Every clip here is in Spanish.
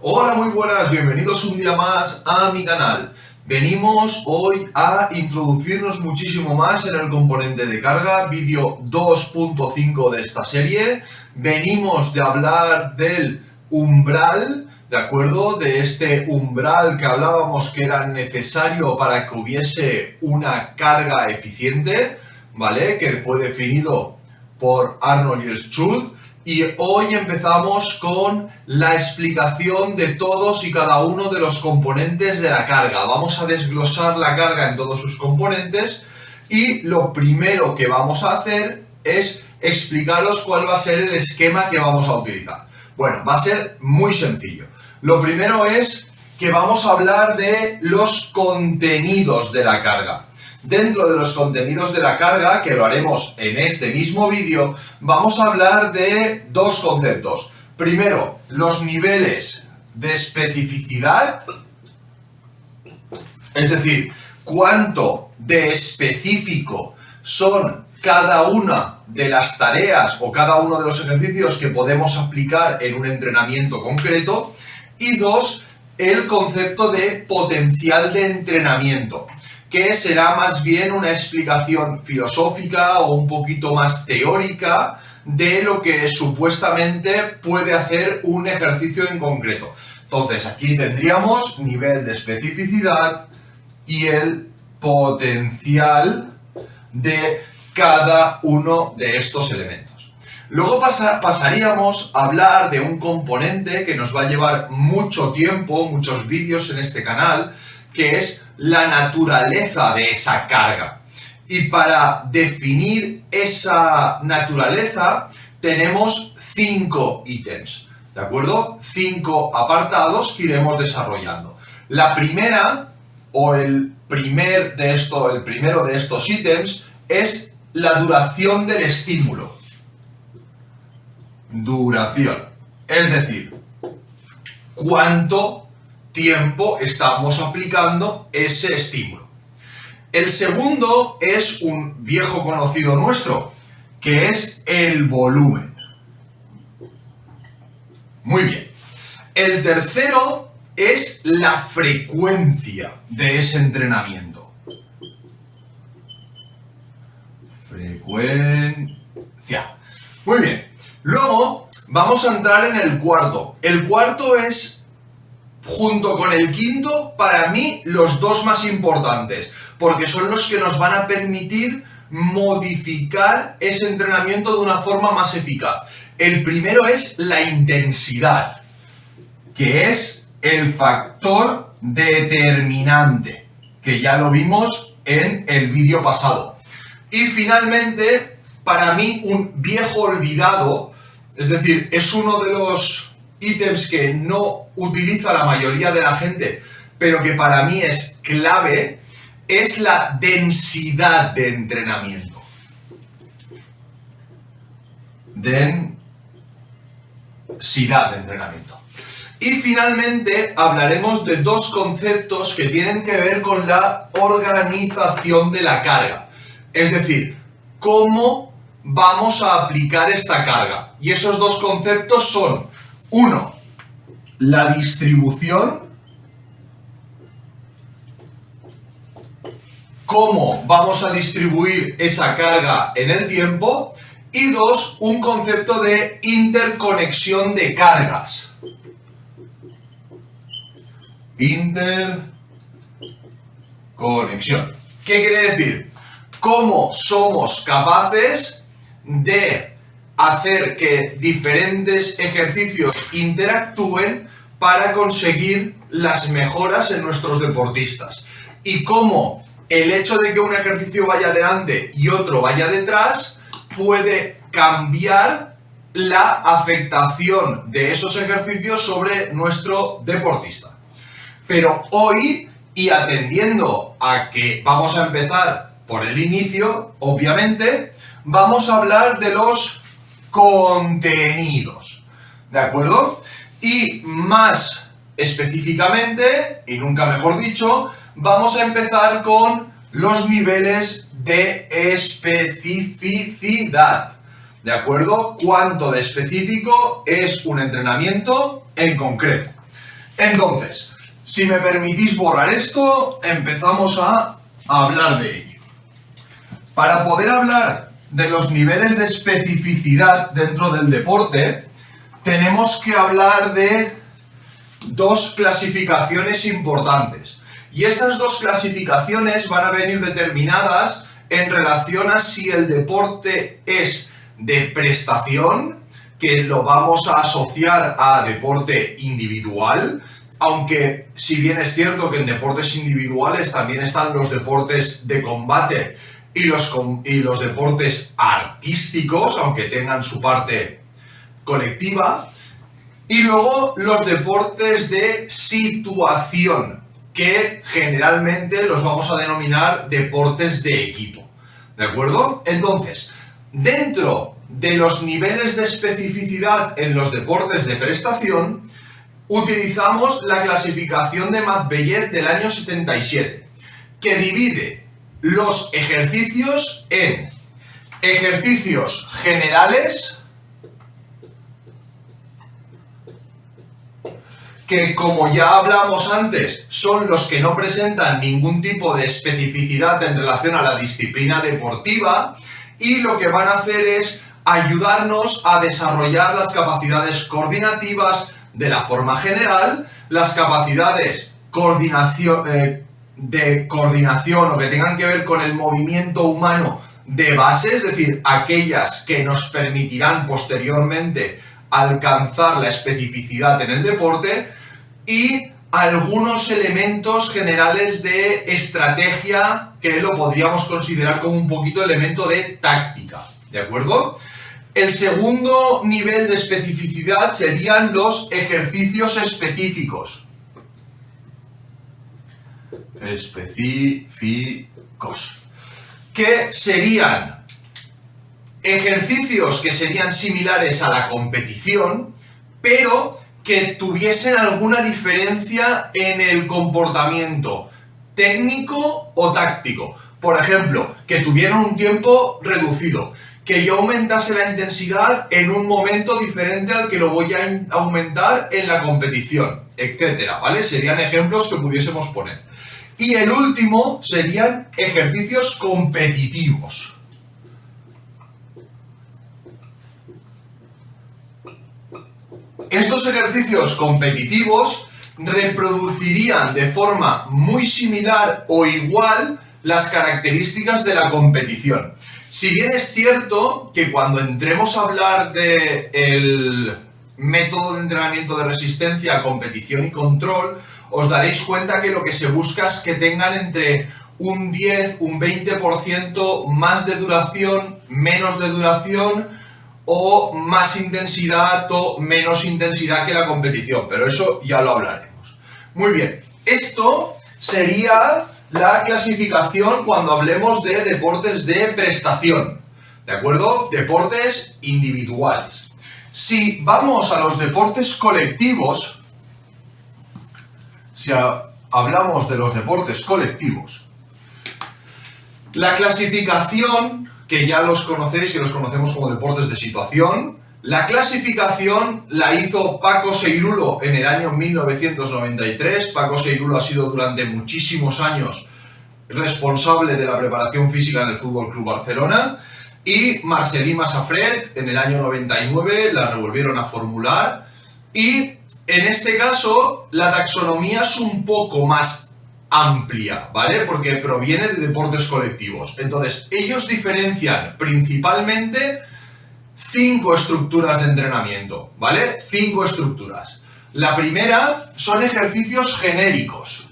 Hola, muy buenas, bienvenidos un día más a mi canal. Venimos hoy a introducirnos muchísimo más en el componente de carga, vídeo 2.5 de esta serie. Venimos de hablar del umbral, ¿de acuerdo? De este umbral que hablábamos que era necesario para que hubiese una carga eficiente, ¿vale? Que fue definido por Arnold y Schultz. Y hoy empezamos con la explicación de todos y cada uno de los componentes de la carga. Vamos a desglosar la carga en todos sus componentes y lo primero que vamos a hacer es explicaros cuál va a ser el esquema que vamos a utilizar. Bueno, va a ser muy sencillo. Lo primero es que vamos a hablar de los contenidos de la carga. Dentro de los contenidos de la carga, que lo haremos en este mismo vídeo, vamos a hablar de dos conceptos. Primero, los niveles de especificidad, es decir, cuánto de específico son cada una de las tareas o cada uno de los ejercicios que podemos aplicar en un entrenamiento concreto. Y dos, el concepto de potencial de entrenamiento, que será más bien una explicación filosófica o un poquito más teórica de lo que supuestamente puede hacer un ejercicio en concreto. Entonces, aquí tendríamos nivel de especificidad y el potencial de cada uno de estos elementos. Luego pasaríamos a hablar de un componente que nos va a llevar mucho tiempo, muchos vídeos en este canal, que es la naturaleza de esa carga. Y para definir esa naturaleza tenemos 5 ítems, ¿de acuerdo? 5 apartados que iremos desarrollando. La primera, o el primero de estos ítems, es la duración del estímulo. Duración. Es decir, cuánto tiempo estamos aplicando ese estímulo. El segundo es un viejo conocido nuestro, que es el volumen. Muy bien. El tercero es la frecuencia de ese entrenamiento. Frecuencia. Muy bien. Luego vamos a entrar en el cuarto. El cuarto es, junto con el quinto, para mí los dos más importantes, porque son los que nos van a permitir modificar ese entrenamiento de una forma más eficaz. El primero es la intensidad, que es el factor determinante, que ya lo vimos en el vídeo pasado. Y finalmente, para mí, un viejo olvidado, es decir, es uno de los ítems que no utiliza la mayoría de la gente, pero que para mí es clave, es la densidad de entrenamiento. Densidad de entrenamiento. Y finalmente hablaremos de dos conceptos que tienen que ver con la organización de la carga. Es decir, cómo vamos a aplicar esta carga. Y esos dos conceptos son: uno, la distribución, cómo vamos a distribuir esa carga en el tiempo, y dos, un concepto de interconexión de cargas. Interconexión. ¿Qué quiere decir? Cómo somos capaces de hacer que diferentes ejercicios interactúen para conseguir las mejoras en nuestros deportistas. Y cómo el hecho de que un ejercicio vaya adelante y otro vaya detrás puede cambiar la afectación de esos ejercicios sobre nuestro deportista. Pero hoy, y atendiendo a que vamos a empezar por el inicio, obviamente, vamos a hablar de los contenidos, ¿de acuerdo? Y más específicamente, y nunca mejor dicho, vamos a empezar con los niveles de especificidad, ¿de acuerdo? Cuánto de específico es un entrenamiento en concreto. Entonces, si me permitís borrar esto, empezamos a hablar de ello. Para poder hablar de los niveles de especificidad dentro del deporte, tenemos que hablar de dos clasificaciones importantes. Y estas dos clasificaciones van a venir determinadas en relación a si el deporte es de prestación, que lo vamos a asociar a deporte individual, aunque si bien es cierto que en deportes individuales también están los deportes de combate y los deportes artísticos, aunque tengan su parte colectiva, y luego los deportes de situación, que generalmente los vamos a denominar deportes de equipo, ¿de acuerdo? Entonces, dentro de los niveles de especificidad en los deportes de prestación, utilizamos la clasificación de Matveyev del año 77, que divide los ejercicios en ejercicios generales, que como ya hablamos antes, son los que no presentan ningún tipo de especificidad en relación a la disciplina deportiva, y lo que van a hacer es ayudarnos a desarrollar las capacidades coordinativas de la forma general, las capacidades de coordinación o que tengan que ver con el movimiento humano de base, es decir, aquellas que nos permitirán posteriormente alcanzar la especificidad en el deporte, y algunos elementos generales de estrategia que lo podríamos considerar como un poquito elemento de táctica, ¿de acuerdo? El segundo nivel de especificidad serían los ejercicios específicos. Que serían ejercicios que serían similares a la competición, pero que tuviesen alguna diferencia en el comportamiento técnico o táctico. Por ejemplo, que tuvieran un tiempo reducido, que yo aumentase la intensidad en un momento diferente al que lo voy a aumentar en la competición, etcétera, ¿vale? Serían ejemplos que pudiésemos poner. Y el último serían ejercicios competitivos. Estos ejercicios competitivos reproducirían de forma muy similar o igual las características de la competición. Si bien es cierto que cuando entremos a hablar del método de entrenamiento de resistencia, competición y control, os daréis cuenta que lo que se busca es que tengan entre un 10, un 20% más de duración, menos de duración, o más intensidad o menos intensidad que la competición, pero eso ya lo hablaremos. Muy bien, esto sería la clasificación cuando hablemos de deportes de prestación, ¿de acuerdo? Deportes individuales. Si vamos a los deportes colectivos, si hablamos de los deportes colectivos, la clasificación, que ya los conocéis, que los conocemos como deportes de situación, la clasificación la hizo Paco Seirulo en el año 1993. Paco Seirulo ha sido durante muchísimos años responsable de la preparación física en el Fútbol Club Barcelona, y Marcel·lí Massafret en el año 99 la revolvieron a formular, y en este caso la taxonomía es un poco más amplia, ¿vale? Porque proviene de deportes colectivos. Entonces, ellos diferencian principalmente 5 estructuras de entrenamiento, ¿vale? 5 estructuras. La primera son ejercicios genéricos,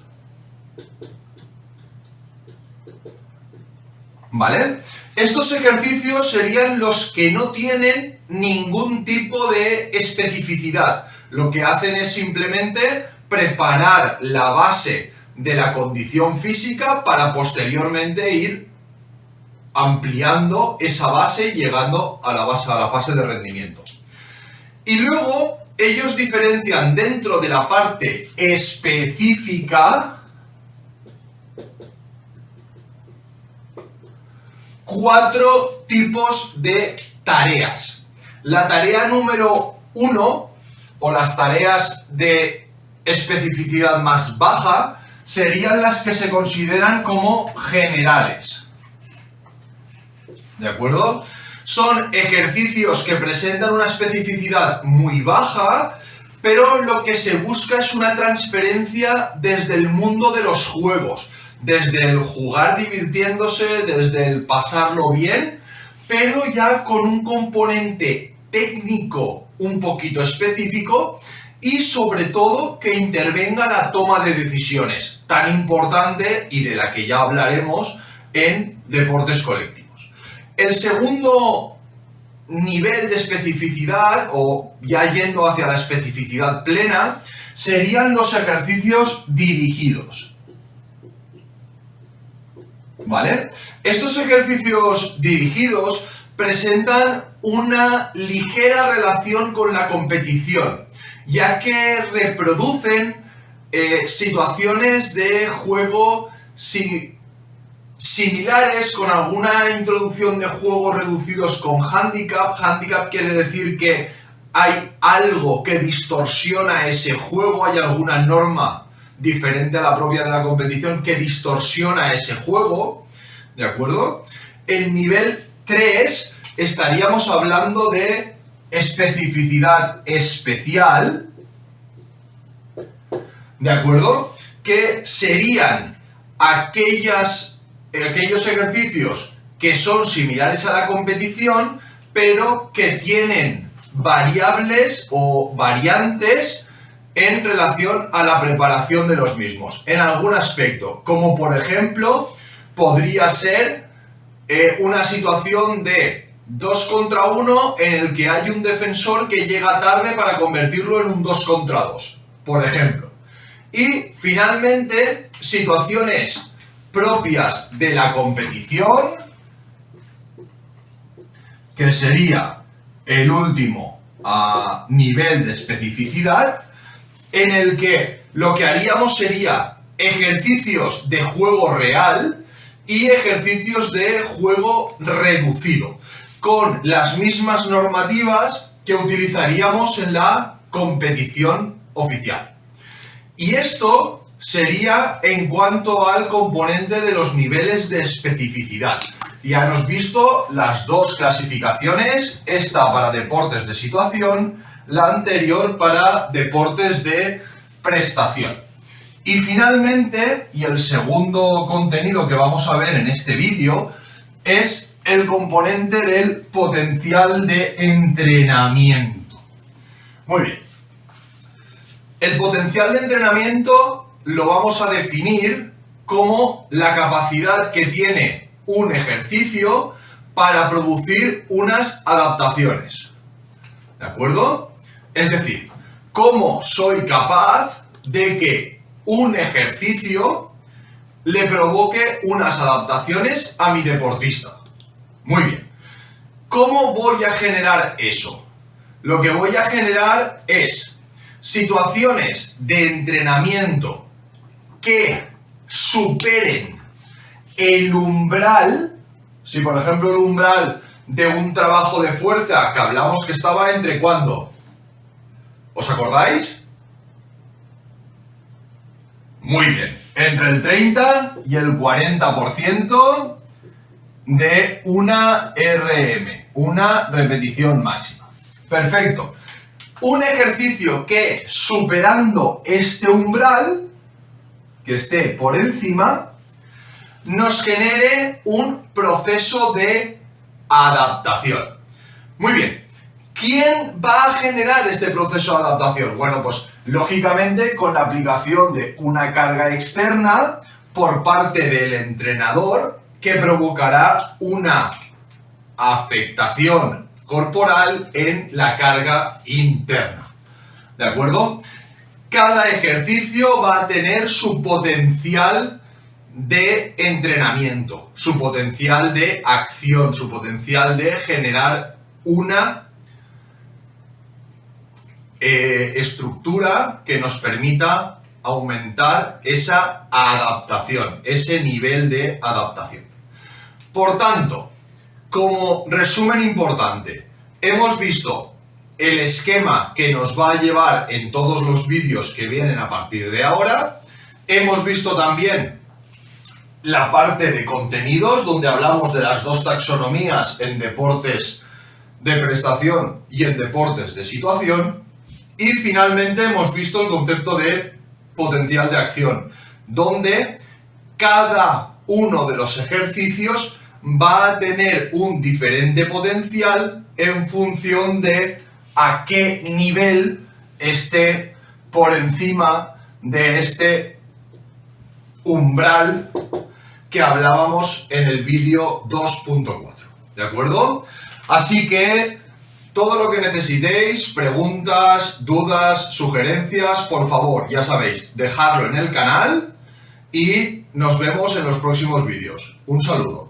¿vale? Estos ejercicios serían los que no tienen ningún tipo de especificidad. Lo que hacen es simplemente preparar la base de la condición física para posteriormente ir ampliando esa base y llegando a la fase de rendimiento. Y luego ellos diferencian dentro de la parte específica 4 tipos de tareas. La tarea número 1, o las tareas de especificidad más baja serían las que se consideran como generales. ¿De acuerdo? Son ejercicios que presentan una especificidad muy baja, pero lo que se busca es una transferencia desde el mundo de los juegos, desde el jugar divirtiéndose, desde el pasarlo bien, pero ya con un componente técnico un poquito específico y sobre todo que intervenga la toma de decisiones, tan importante y de la que ya hablaremos en deportes colectivos. El segundo nivel de especificidad, o ya yendo hacia la especificidad plena, serían los ejercicios dirigidos. ¿Vale? Estos ejercicios dirigidos presentan una ligera relación con la competición, ya que reproducen situaciones de juego similares, con alguna introducción de juegos reducidos con handicap. Handicap quiere decir que hay algo que distorsiona ese juego, hay alguna norma diferente a la propia de la competición que distorsiona ese juego, ¿de acuerdo? El nivel 3 estaríamos hablando de especificidad especial, ¿de acuerdo? Que serían aquellos ejercicios que son similares a la competición, pero que tienen variables o variantes en relación a la preparación de los mismos, en algún aspecto, como por ejemplo, podría ser una situación de 2 contra 1 en el que hay un defensor que llega tarde para convertirlo en un 2 contra 2, por ejemplo. Y finalmente, situaciones propias de la competición, que sería el último nivel de especificidad, en el que lo que haríamos sería ejercicios de juego real y ejercicios de juego reducido, con las mismas normativas que utilizaríamos en la competición oficial. Y esto sería en cuanto al componente de los niveles de especificidad. Ya hemos visto las dos clasificaciones, esta para deportes de situación, la anterior para deportes de prestación. Y finalmente, y el segundo contenido que vamos a ver en este vídeo, es el componente del potencial de entrenamiento. Muy bien. El potencial de entrenamiento lo vamos a definir como la capacidad que tiene un ejercicio para producir unas adaptaciones. ¿De acuerdo? Es decir, cómo soy capaz de que un ejercicio le provoque unas adaptaciones a mi deportista. Muy bien. ¿Cómo voy a generar eso? Lo que voy a generar es situaciones de entrenamiento que superen el umbral. Si por ejemplo el umbral de un trabajo de fuerza que hablamos que estaba entre ¿cuándo? ¿Os acordáis? Muy bien, entre el 30 y el 40% de una RM, una repetición máxima. Perfecto. Un ejercicio que superando este umbral, que esté por encima, nos genere un proceso de adaptación. Muy bien. ¿Quién va a generar este proceso de adaptación? Bueno, pues lógicamente con la aplicación de una carga externa por parte del entrenador que provocará una afectación corporal en la carga interna. ¿De acuerdo? Cada ejercicio va a tener su potencial de entrenamiento, su potencial de acción, su potencial de generar una estructura que nos permita aumentar esa adaptación, ese nivel de adaptación. Por tanto, como resumen importante, hemos visto el esquema que nos va a llevar en todos los vídeos que vienen a partir de ahora. Hemos visto también la parte de contenidos, donde hablamos de las dos taxonomías en deportes de prestación y en deportes de situación. Y finalmente hemos visto el concepto de potencial de acción, donde cada uno de los ejercicios va a tener un diferente potencial en función de a qué nivel esté por encima de este umbral que hablábamos en el vídeo 2.4, ¿de acuerdo? Así que todo lo que necesitéis, preguntas, dudas, sugerencias, por favor, ya sabéis, dejadlo en el canal y nos vemos en los próximos vídeos. Un saludo.